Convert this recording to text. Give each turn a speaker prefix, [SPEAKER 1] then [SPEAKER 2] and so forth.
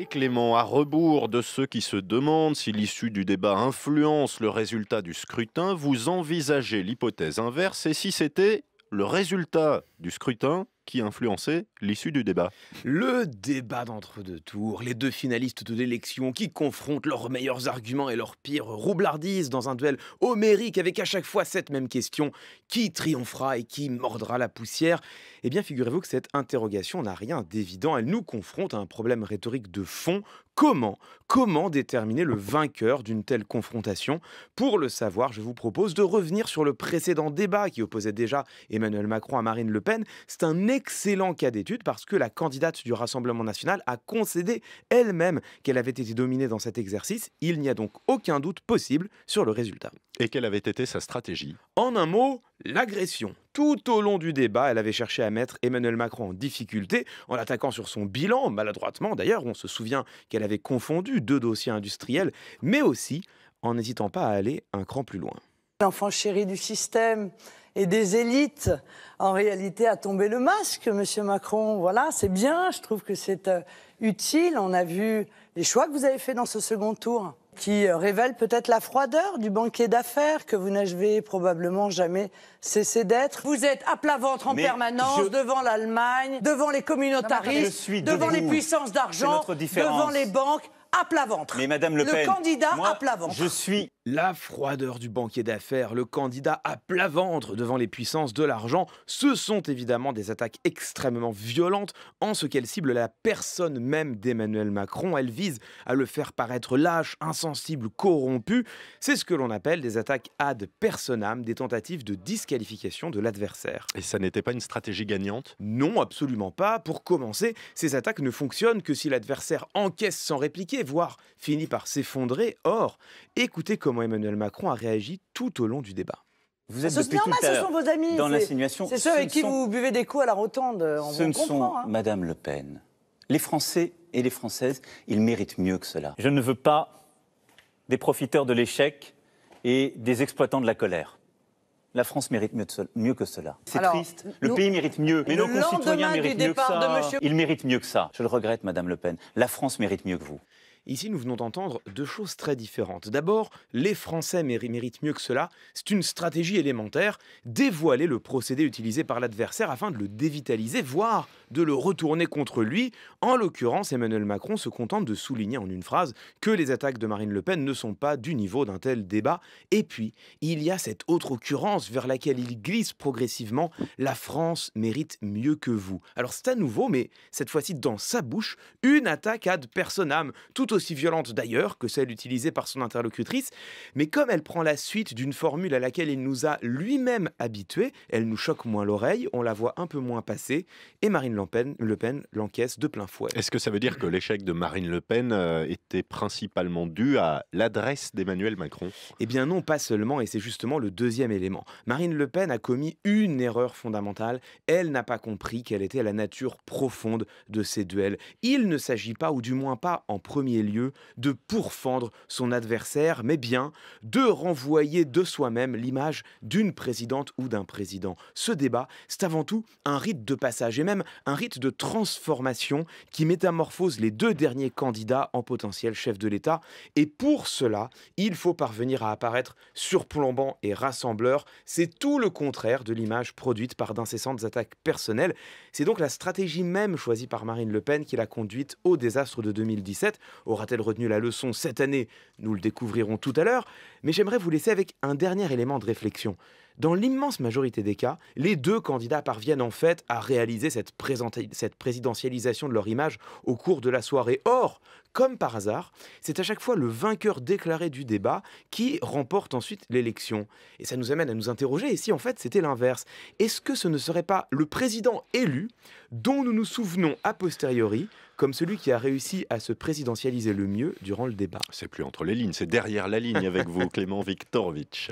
[SPEAKER 1] Et Clément, à rebours de ceux qui se demandent si l'issue du débat influence le résultat du scrutin, vous envisagez l'hypothèse inverse et si c'était le résultat du scrutin qui influençait l'issue du débat?
[SPEAKER 2] Le débat d'entre-deux tours, les deux finalistes de l'élection qui confrontent leurs meilleurs arguments et leurs pires roublardises dans un duel homérique avec à chaque fois cette même question: qui triomphera et qui mordra la poussière? Eh bien, figurez-vous que cette interrogation n'a rien d'évident, elle nous confronte à un problème rhétorique de fond. Comment déterminer le vainqueur d'une telle confrontation? Pour le savoir, je vous propose de revenir sur le précédent débat qui opposait déjà Emmanuel Macron à Marine Le Pen. C'est un excellent cas d'étude parce que la candidate du Rassemblement national a concédé elle-même qu'elle avait été dominée dans cet exercice. Il n'y a donc aucun doute possible sur le résultat.
[SPEAKER 1] Et quelle avait été sa stratégie?
[SPEAKER 2] En un mot, l'agression. Tout au long du débat, elle avait cherché à mettre Emmanuel Macron en difficulté en l'attaquant sur son bilan, maladroitement d'ailleurs. On se souvient qu'elle avait confondu deux dossiers industriels, mais aussi en n'hésitant pas à aller un cran plus loin.
[SPEAKER 3] L'enfant chéri du système et des élites, en réalité, a tombé le masque, Monsieur Macron. Voilà, c'est bien, je trouve que c'est utile. On a vu les choix que vous avez faits dans ce second tour, qui révèlent peut-être la froideur du banquier d'affaires que vous n'avez probablement jamais cessé d'être. Vous êtes à plat ventre en permanence devant l'Allemagne, devant les communautaristes, devant les puissances d'argent, devant les banques. À plat ventre.
[SPEAKER 4] Mais Madame Le Pen,
[SPEAKER 3] candidat à plat ventre.
[SPEAKER 4] Je suis...
[SPEAKER 2] La froideur du banquier d'affaires, le candidat à plat ventre devant les puissances de l'argent, ce sont évidemment des attaques extrêmement violentes en ce qu'elles ciblent la personne même d'Emmanuel Macron. Elles visent à le faire paraître lâche, insensible, corrompu. C'est ce que l'on appelle des attaques ad personam, des tentatives de disqualification de l'adversaire.
[SPEAKER 1] Et ça n'était pas une stratégie gagnante?
[SPEAKER 2] Non, absolument pas. Pour commencer, ces attaques ne fonctionnent que si l'adversaire encaisse sans répliquer, voire finit par s'effondrer. Or, écoutez comment Emmanuel Macron a réagi tout au long du débat.
[SPEAKER 4] Vous êtes
[SPEAKER 3] C'est
[SPEAKER 4] depuis tout
[SPEAKER 3] normal,
[SPEAKER 4] à
[SPEAKER 3] ce
[SPEAKER 4] l'heure
[SPEAKER 3] sont vos amis.
[SPEAKER 4] dans l'insinuation.
[SPEAKER 3] C'est ceux avec qui vous buvez des coups à la rotonde.
[SPEAKER 4] Ce ne sont, Madame Le Pen, les Français et les Françaises, ils méritent mieux que cela. Je ne veux pas des profiteurs de l'échec et des exploitants de la colère. La France mérite mieux que cela. C'est triste. Le pays mérite mieux. Mais nos concitoyens méritent mieux que ça. Ils méritent mieux que ça. Je le regrette, Madame Le Pen. La France mérite mieux que vous.
[SPEAKER 2] Ici, nous venons d'entendre deux choses très différentes. D'abord, les Français méritent mieux que cela. C'est une stratégie élémentaire, dévoiler le procédé utilisé par l'adversaire afin de le dévitaliser, voire de le retourner contre lui. En l'occurrence, Emmanuel Macron se contente de souligner en une phrase que les attaques de Marine Le Pen ne sont pas du niveau d'un tel débat. Et puis, il y a cette autre occurrence vers laquelle il glisse progressivement. La France mérite mieux que vous. Alors c'est à nouveau, mais cette fois-ci dans sa bouche, une attaque ad personam, tout aussi violente d'ailleurs que celle utilisée par son interlocutrice, mais comme elle prend la suite d'une formule à laquelle il nous a lui-même habitués, elle nous choque moins l'oreille, on la voit un peu moins passer, et Marine Le Pen l'encaisse de plein fouet.
[SPEAKER 1] Est-ce que ça veut dire que l'échec de Marine Le Pen était principalement dû à l'adresse d'Emmanuel Macron?
[SPEAKER 2] Eh bien non, pas seulement, et c'est justement le deuxième élément. Marine Le Pen a commis une erreur fondamentale, elle n'a pas compris quelle était la nature profonde de ces duels. Il ne s'agit pas, ou du moins pas en premier lieu, de pourfendre son adversaire, mais bien de renvoyer de soi-même l'image d'une présidente ou d'un président. Ce débat, c'est avant tout un rite de passage, et même un rite de transformation qui métamorphose les deux derniers candidats en potentiel chef de l'État. Et pour cela, il faut parvenir à apparaître surplombant et rassembleur. C'est tout le contraire de l'image produite par d'incessantes attaques personnelles. C'est donc la stratégie même choisie par Marine Le Pen qui l'a conduite au désastre de 2017. Aura-t-elle retenu la leçon cette année? Nous le découvrirons tout à l'heure. Mais j'aimerais vous laisser avec un dernier élément de réflexion. Dans l'immense majorité des cas, les deux candidats parviennent en fait à réaliser cette présidentialisation de leur image au cours de la soirée. Or, comme par hasard, c'est à chaque fois le vainqueur déclaré du débat qui remporte ensuite l'élection. Et ça nous amène à nous interroger, et si en fait c'était l'inverse? Est-ce que ce ne serait pas le président élu dont nous nous souvenons a posteriori comme celui qui a réussi à se présidentialiser le mieux durant le débat?
[SPEAKER 1] C'est plus entre les lignes, c'est derrière la ligne avec vous, Clément Viktorovitch.